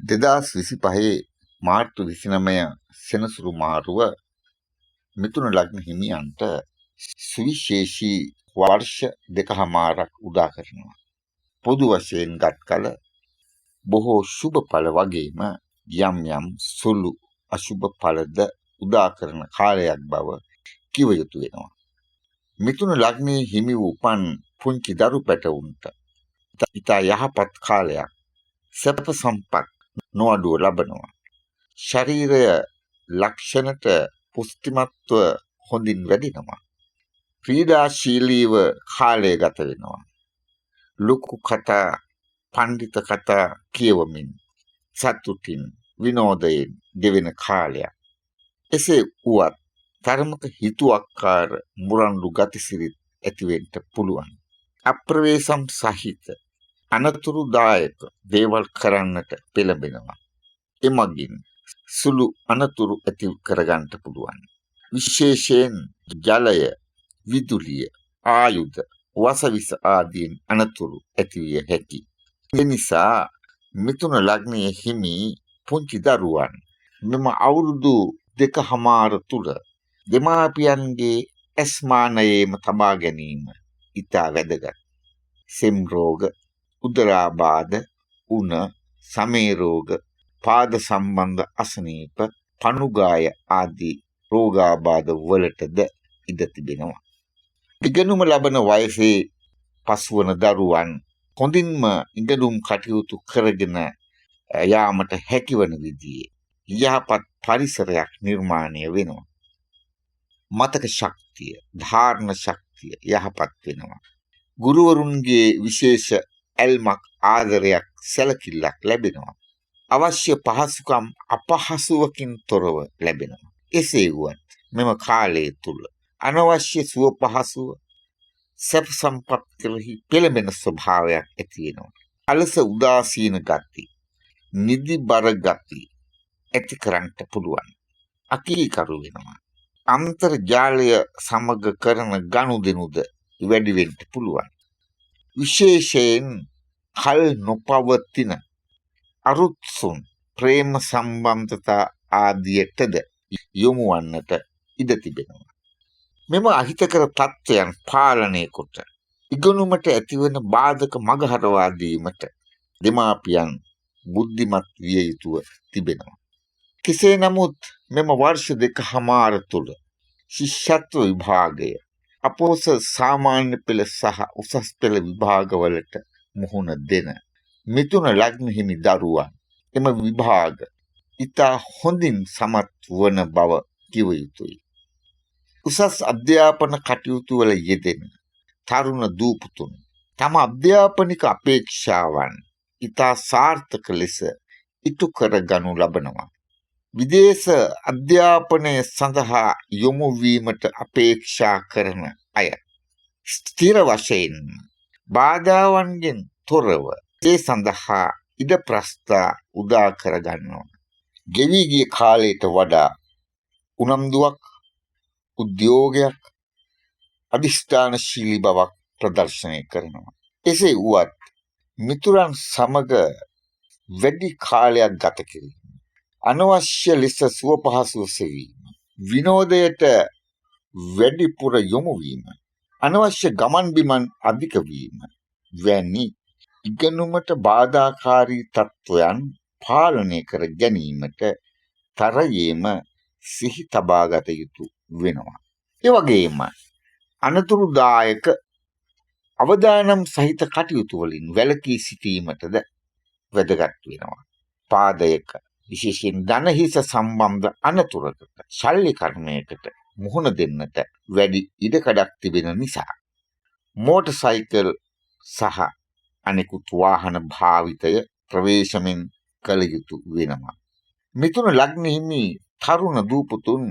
2025 මාර්තු 29 සෙනසුරු මාරුව මිථුන ලග්න හිමියන්ට සුවිශේෂී වර්ෂ දෙකමාරක් උදා කරනවා. පොදු වශයෙන් ගත් කල බොහෝ ශුභ ඵල වගේම යම් යම් සුළු අශුභ ඵලද උදා කරන කාලයක් බව කිව යුතු වෙනවා. මිථුන ලග්නයේ හිමි වූ උපන් පුංචි දරු පැටවුන්ට ඉතා යහපත් කාලයක් සැප සම්පත් නොඅඩුව ලබනවා. ශරීරය ලක්ෂණට පුෂ්ටිමත්ව හොඳින් වැඩෙනවා. ක්‍රීඩාශීලීව කාලය ගත වෙනවා. ලොකු කතා පණ්ඩිත කතා කියවමින් සතුටින් විනෝදයෙන් ගෙවෙන කාලයක්. එසේ වුවත් තරමක හිතුවක්කාර මුරණ්ඩු ගතිසිරිත් ඇතිවෙන්න පුළුවන්. අප්‍රවේශම් සහිත අනතුරුදායක දේවල් කරන්නට පෙළඹෙනවා. එමගින් සුළු අනතුරු ඇති කරගන්නට පුළුවන්. විශේෂයෙන් ජලය, විදුලිය, ආයුධ, වසවිස ආදීන් අනතුරු ඇතිවිය හැකි. එනිසා මිථුන ලග්නයේ හිමි පුංචි දරුවන් මෙම අවුරුදු දෙකමාර තුල දෙමාපියන්ගේ ඇස්මානයේම තබා ගැනීම ඉතා වැදගත්. සෙම් රෝග, උදරාබාධ, උණ, සමේ රෝග, පාද සම්බන්ධ අසනීප, පණුගාය ආදී රෝගාබාධ වලටද ඉඩ තිබෙනවා. ඉගෙනුම ලබන වයසේ පසුවන දරුවන් හොඳින්ම ඉගෙනුම් කටයුතු කරගෙන යාමට හැකිවන විදිහේ යහපත් පරිසරයක් නිර්මාණය වෙනවා. මතක ශක්තිය, ධාරණ ශක්තිය යහපත් වෙනවා. ගුරුවරුන්ගේ විශේෂ ඇල්මක්, ආදරයක්, සැලකිල්ලක් ලැබෙනවා. අවශ්‍ය පහසුකම් අපහසුවකින් තොරව ලැබෙනවා. එසේ වුවත් මෙම කාලය තුල අනවශ්‍ය සුව පහසුව සැප සම්පත් කෙරෙහි පෙළඹෙන ස්වභාවයක් ඇති වෙනවා. අලස උදාසීන ගති, නිදිබර ගති ඇති කරන්නට පුළුවන්. අකීකරු වෙනවා. අන්තර්ජාලය සමග කරන ගනුදෙනුද වැඩි වෙන්න පුළුවන්. විශේෂයෙන් කල් නොපවතින අරුත්සුන් ප්‍රේම සම්බන්ධතා ආදියටද යොමු වන්නට ඉඩ තිබෙනවා. මෙම අහිතකර තත්ත්වයන් පාලනය කොට ඉගෙනුමට ඇතිවන බාධක මගහරවා දීමට දෙමාපියන් බුද්ධිමත් විය යුතුව තිබෙනවා. කෙසේ නමුත් මෙම වර්ෂ දෙකමාර තුළ ශිෂ්‍යත්ව විභාගය, අපෝස සාමාන්‍ය පෙළ සහ උසස් පෙළ විභාගවලට මුහුණ දෙන මිථුන ලග්න හිමි දරුවන් එම විභාග ඉතා හොඳින් සමත් වන බව කිව යුතුයි. උසස් අධ්‍යාපන කටයුතු වල යෙදෙන තරුණ දූපුතුන් තම අධ්‍යාපනික අපේක්ෂාවන් ඉතා සාර්ථක ලෙස ඉටු කරගනු ලබනවා. විදේශ අධ්‍යාපනය සඳහා යොමු වීමට අපේක්ෂා කරන අය ස්ථිර වශයෙන් බාධාවන්ගෙන් තොරව ඒ සඳහා ඉඩ ප්‍රස්ථා උදා කරගන්නවා. ගෙවී ගිය කාලයට වඩා උනන්දුවක්, උද්‍යෝගයක්, අධිෂ්ඨානශීලී බවක් ප්‍රදර්ශනය කරනවා. එසේ වුවත් මිතුරන් සමග වැඩි කාලයක් ගත කිරීම, අනවශ්‍ය ලෙස සුව පහසුව සෙවීම, විනෝදයට වැඩිපුර යොමු වීම, අනවශ්‍ය ගමන් බිමන් අධික වීම වැනි ඉගෙනුමට බාධාකාරී තත්ත්වයන් පාලනය කර ගැනීමට තරයේම සිහි තබාගත යුතු වෙනවා. ඒ වගේම අනතුරුදායක අවදානම් සහිත කටයුතු වලින් වැළකී සිටීමටද වැදගත් වෙනවා. පාදයක විශේෂයෙන් දනහිස සම්බන්ධ අනතුරකට, ශල්‍ය කර්මයකට මුහුණ දෙන්නට වැඩි ඉඩකඩක් තිබෙන නිසා මෝටර් සයිකල් සහ අනෙකුත් වාහන භාවිතය ප්‍රවේශමෙන් කළ යුතු වෙනවා. මිථුන ලග්න හිමි තරුණ දූපුතුන්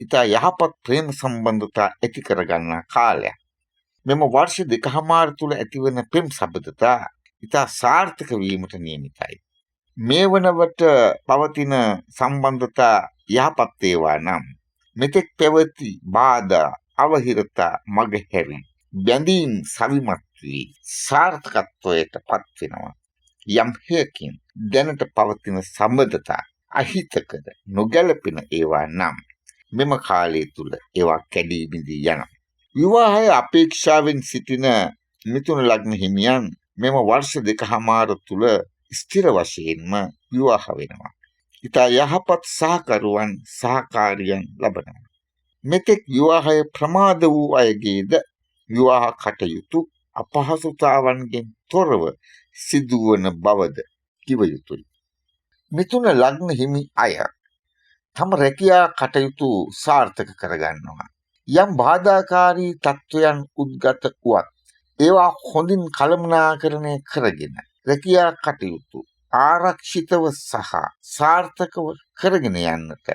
ඉතා යහපත් ප්‍රේම සම්බන්ධතා ඇති කරගන්නා කාලයක්. මෙම වර්ෂ දෙකමාර තුළ ඇතිවන පෙම් සබඳතා ඉතා සාර්ථක වීමට නියමිතයි. මේ වනවට පවතින සම්බන්ධතා යහපත් ඒවා නම් මෙතෙක් පැවති බාධා, අවහිරතා මගහැරි බැඳීම් සවිමත් වී සාර්ථකත්වයට පත් වෙනවා. යම් හේකින් දැනට පවතින සම්බන්ධතා අහිතකර නොගැලපෙන ඒවා නම් මෙම කාලය තුල ඒවා කැඩී බිඳී යනවා. විවාහය අපේක්ෂාවෙන් සිටින මිථුන ලග්න හිමියන් මෙම වර්ෂ දෙකහමාර තුල ස්ථිර වශයෙන්ම විවාහ වෙනවා. ඉතා යහපත් සහකරුවන් සහකාරියන් ලබනවා. මෙතෙක් විවාහය ප්‍රමාද වූ අයගේද විවාහ කටයුතු අපහසුතාවන්ගෙන් තොරව සිදුවන බවද කිව යුතුයි. මිථුන ලග්න හිමි අය තම රැකියා කටයුතු සාර්ථක කරගන්නවා. යම් බාධාකාරී තත්ත්වයන් උද්ගත වුවත් ඒවා හොඳින් කළමනාකරණය කරගෙන රැකියා කටයුතු ආරක්ෂිතව සහ සාර්ථකව කරගෙන යන්නට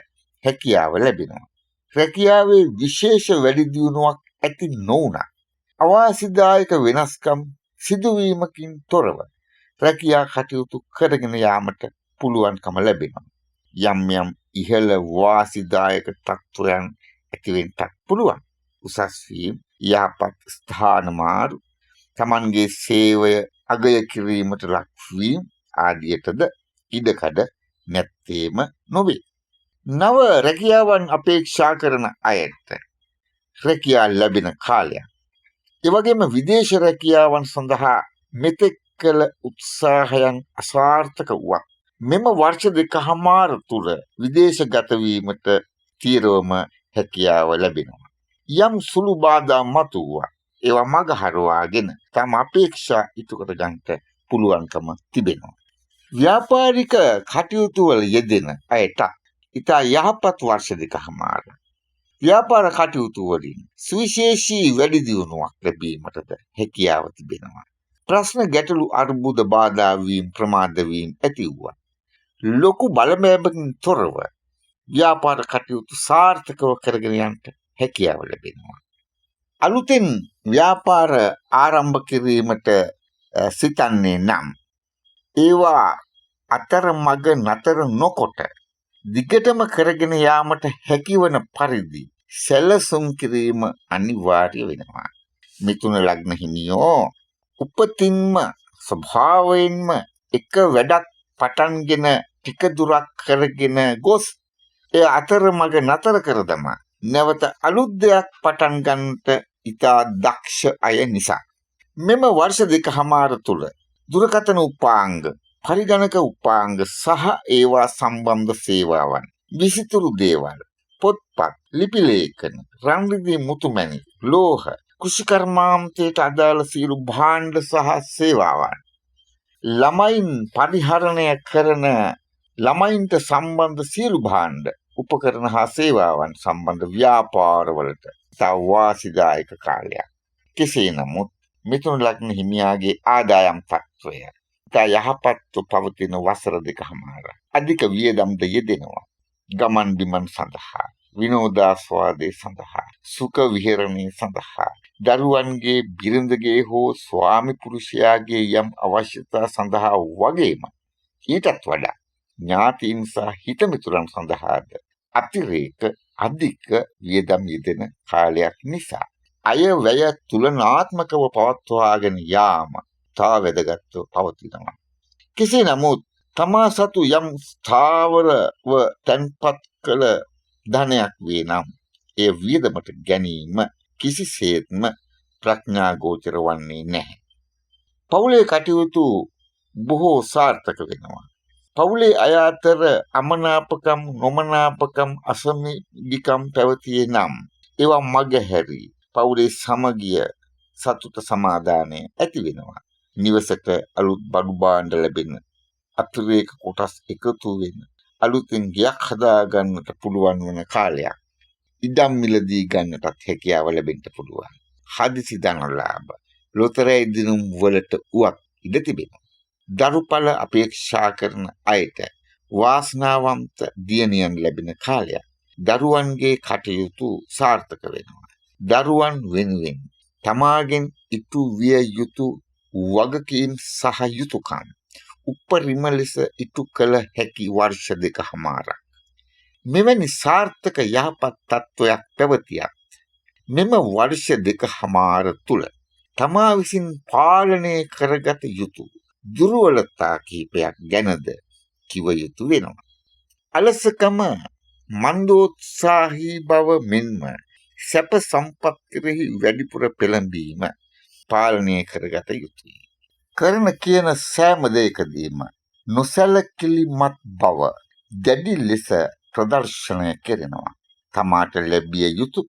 හැකියාව ලැබෙනවා. රැකියාවේ විශේෂ වැඩි දියුණුවක් ඇති නොවුණත් අවාසිදායක වෙනස්කම් සිදුවීමකින් තොරව රැකියා කටයුතු කරගෙන යාමට පුළුවන්කම ලැබෙනවා. යම් යම් ඉහළ වාසිදායක තත්ත්වයන් ඇතිවෙන්නත් පුළුවන්. උසස් වීම, යහපත් ස්ථානමාරු, තමන්ගේ සේවය අගය කිරීමට ලක්වීම ආදියටද ඉඩකඩ නැත්තේම නොවේ. නව රැකියාවන් අපේක්ෂා කරන අයට රැකියා ලැබෙන කාලයක්. එවැගේම විදේශ රැකියාවන් සඳහා මෙතෙක් කළ උත්සාහයන් අසාර්ථක වුවත් මෙම වර්ෂ දෙකහමාර තුළ විදේශගත වීමට තීරවම හැකියාව ලැබෙනවා. යම් සුළු බාධා මතුවුවා ඒවා මගහරවාගෙන තම අපේක්ෂා ඉටු කර ගන්නට පුළුවන්කම තිබෙනවා. ව්‍යාපාරික කටයුතු වල යෙදෙන අයට ඉතා යහපත් වර්ෂ දෙකහමාර. ව්‍යාපාර කටයුතු වලින් සුවිශේෂී වැඩි දියුණුවක් ලැබීමටද හැකියාව තිබෙනවා. ප්‍රශ්න ගැටලු අර්බුද බාධා වීම ප්‍රමාද වීම ඇති වුවා. ලොකු බලපෑමකින් තොරව ව්‍යාපාර කටයුතු සාර්ථකව කරගෙන යන්නට හැකියාව ලැබෙනවා. අලුතෙන් ව්‍යාපාර ආරම්භ කිරීමට සිතන්නේ නම් ඒවා අතරමඟ නතර නොකොට දිගටම කරගෙන යාමට හැකිවන පරිදි සැලසුම් කිරීම අනිවාර්ය වෙනවා. මිථුන ලග්න හිමියෝ උපතින්ම ස්වභාවයෙන්ම එක වැඩක් පටන්ගෙන ටික දුරක් කරගෙන ගොස් එය අතරමඟ නතර කර දමා නැවත අලුත් දෙයක් පටන් ගන්නට ඉතා දක්ෂ අය නිසා මෙම වර්ෂ දෙකහමාර තුළ දුරකථන උපාංග, පරිගණක උපාංග සහ ඒවා සම්බන්ධ සේවාවන්, විසිතුරු දේවල්, පොත්පත්, ලිපි ලේඛන, රන් රිදී මුතුමැණික්, ලෝහ, කෘෂිකර්මාන්තයට අදාළ සියලු භාණ්ඩ සහ සේවාවන්, ළමයින් පරිහරණය කරන ළමයින්ට සම්බන්ධ සියලු භාණ්ඩ, උපකරණ හා සේවාවන් සම්බන්ධ ව්‍යාපාරවලට තව වාසිදායක කාලයක්. කෙසේ නමුත් මිථුන ලග්න හිමියාගේ ආදායම් තත්ත්වය ඉතා යහපත්ව පවතින වසර දෙකහමාර. අධික වියදම්ද යෙදෙනවා. ගමන් බිමන් සඳහා, විනෝදාස්වාදය සඳහා, සුඛ විහරණය සඳහා, දරුවන්ගේ බිරිඳගේ හෝ ස්වාමි පුරුෂයාගේ යම් අවශ්‍යතා සඳහා වගේම ඊටත් වඩා ඥාතීන් සහ හිතමිතුරන් සඳහාද අතිරේක අධික වියදම් යෙදෙන කාලයක් නිසා අය වැය තුලනාත්මකව පවත්වාගෙන යාම තා වැදගත්ව පවතිනවා. කෙසේ නමුත් තමා සතු යම් ස්ථාවරව තැන්පත් කළ ධනයක් වේ නම් එය වියදමට ගැනීම කිසිසේත්ම ප්‍රඥා ගෝචර වන්නේ නැහැ. පවුලේ කටයුතු බොහෝ සාර්ථක වෙනවා. පවුලේ අය අතර අමනාපකම්, නොමනාපකම්, අසමගිකම් පැවතියේ නම් ඒවා මගහැරී පවුලේ සමගිය, සතුට, සමාදානය ඇති වෙනවා. නිවසට අලුත් බඩු භාණ්ඩ ලැබෙන, අතිරේක කොටස් එකතු වෙන, අලුතින් ගයක් හදා ගන්නට පුළුවන් වන කාලයක්. ඉඩම් මිලදී ගන්නටත් හැකියාව ලැබෙන්න පුළුවන්. හදිසි ධනලාභ, ලොතරැයි දිනුම් වලට උවත් ඉඩ තිබෙනවා. දරුඵල අපේක්ෂා කරන අයට වාසනාවන්ත දියණියන් ලැබෙන කාලයක්. දරුවන්ගේ කටයුතු සාර්ථක වෙනවා. දරුවන් වෙනුවෙන් තමාගෙන් ඉටු විය යුතු වගකීම් සහ යුතුකම් උපරිම ලෙස ඉටු කළ හැකි වර්ෂ දෙකහමාරක්. මෙවැනි සාර්ථක යහපත් තත්ත්වයක් පැවතියත් මෙම වර්ෂ දෙකහමාර තුළ තමා විසින් පාලනය කරගත යුතු දුර්වලතා කිහිපයක් ගැනද කිව යුතු වෙනවා. අලසකම, මන්දෝත්සාහී බව මෙන්ම සැප සම්පත් කෙරෙහි වැඩිපුර පෙළඹීම පාලනය කරගත යුතුයි. කරන කියන සෑම දෙයකදීම නොසැලකිලිමත් බව දැඩි ලෙස ප්‍රදර්ශනය කෙරෙනවා. තමාට ලැබිය යුතු,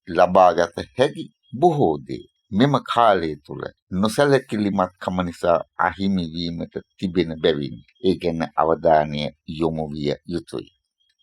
ලබාගත හැකි බොහෝ දේ මෙම කාලය තුළ නොසැලකිලිමත්කම නිසා අහිමි වීමට තිබෙන බැවින් ඒ ගැන අවධානය යොමු විය යුතුයි.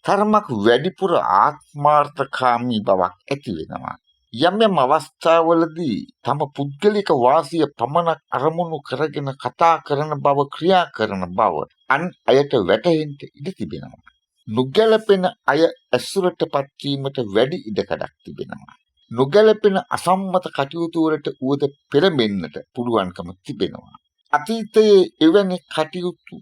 තරමක් වැඩිපුර ආත්මාර්ථකාමී බවක් ඇති වෙනවා. යම් යම් අවස්ථාවලදී තම පුද්ගලික වාසිය පමණක් අරමුණු කරගෙන කතා කරන බව, ක්‍රියා කරන බව අන් අයට වැටහෙන්න ඉඩ තිබෙනවා. නොගැලපෙන අය ඇසුරටපත් වීමට වැඩි ඉඩකඩක් තිබෙනවා. නොගැලපෙන අසම්මත කටයුතු වලට උවද පෙළඹෙන්නට පුළුවන්කම තිබෙනවා. අතීතයේ එවැනි කටයුතු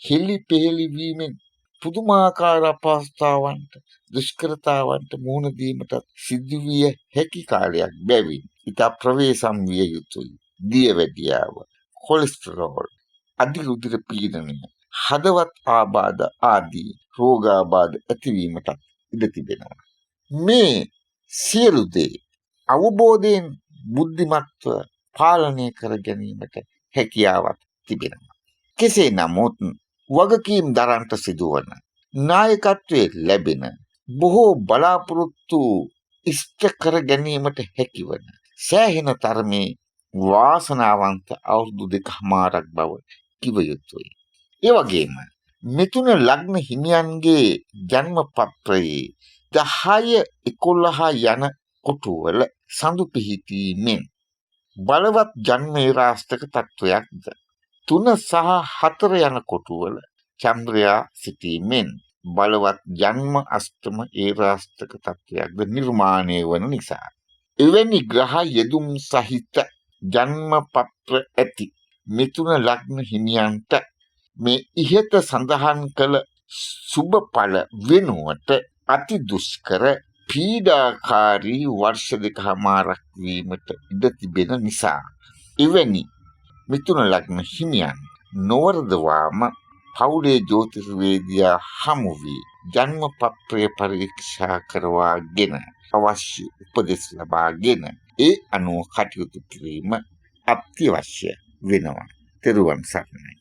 හෙළි පෙහෙළි වීමෙන් පුදුමාකාර අපහසුතාවන්ට, දුෂ්කරතාවන්ට මුහුණ දීමට සිදුවිය හැකි කාලයක් බැවින් ඉතා ප්‍රවේශම් විය යුතුයි. දියවැඩියාව, කොලෙස්ටරෝල්, අධි රුධිර පීඩනය, හදවත් ආබාධ ආදී රෝගාබාධ ඇතිවීමට ඉඩ තිබෙනවා. මේ සියලු දේ අවබෝධයෙන් බුද්ධිමත්ව පාලනය කර ගැනීමට හැකියාවක් තිබෙනවා. කෙසේ නමුත් වගකීම් දරන්නට සිදුවන, නායකත්වයේ ලැබෙන, බොහෝ බලාපොරොත්තු ඉෂ්ට කර ගැනීමට හැකිවන සෑහෙන තරමේ වාසනාවන්ත අවුරුදු 2මාරක් බව කිව යුතුයි. ඒ වගේම මිථුන ලග්න හිමියන්ගේ ජන්ම පත්‍රයේ 10, 11 යන කොටුවල සඳු පිහිටීමෙන් බලවත් ජන්ම ඒරාස්තක තත්වයක්ද, 3 සහ 4 යන කොටුවල චන්ද්‍රයා සිටීමෙන් බලවත් ජන්ම අෂ්ටම ඒරාස්තක තත්වයක්ද නිර්මාණය වන නිසා එවැනි ග්‍රහ යෙදුම් සහිත ජන්ම පත්‍ර ඇති මිථුන ලග්න හිමියන්ට මේ ඉහත සඳහන් කළ සුබ ඵල වෙනුවට අති දුෂ්කර පීඩාකාරී වර්ෂ 2මාරක් වීමට ඉඩ තිබෙන නිසා එවැනි මිථුන ලග්න හිමියන් නොවරදවාම පවුලේ ජ්‍යොතිර්වේදියා හමු වී ජන්ම පත්‍රය පරීක්ෂා කරවාගෙන අවශ්‍ය උපදෙස් ලබාගෙන ඒ අනුව කටයුතු කිරීම අත්‍යවශ්‍ය වෙනවා. තෙරුවන් සරණයි.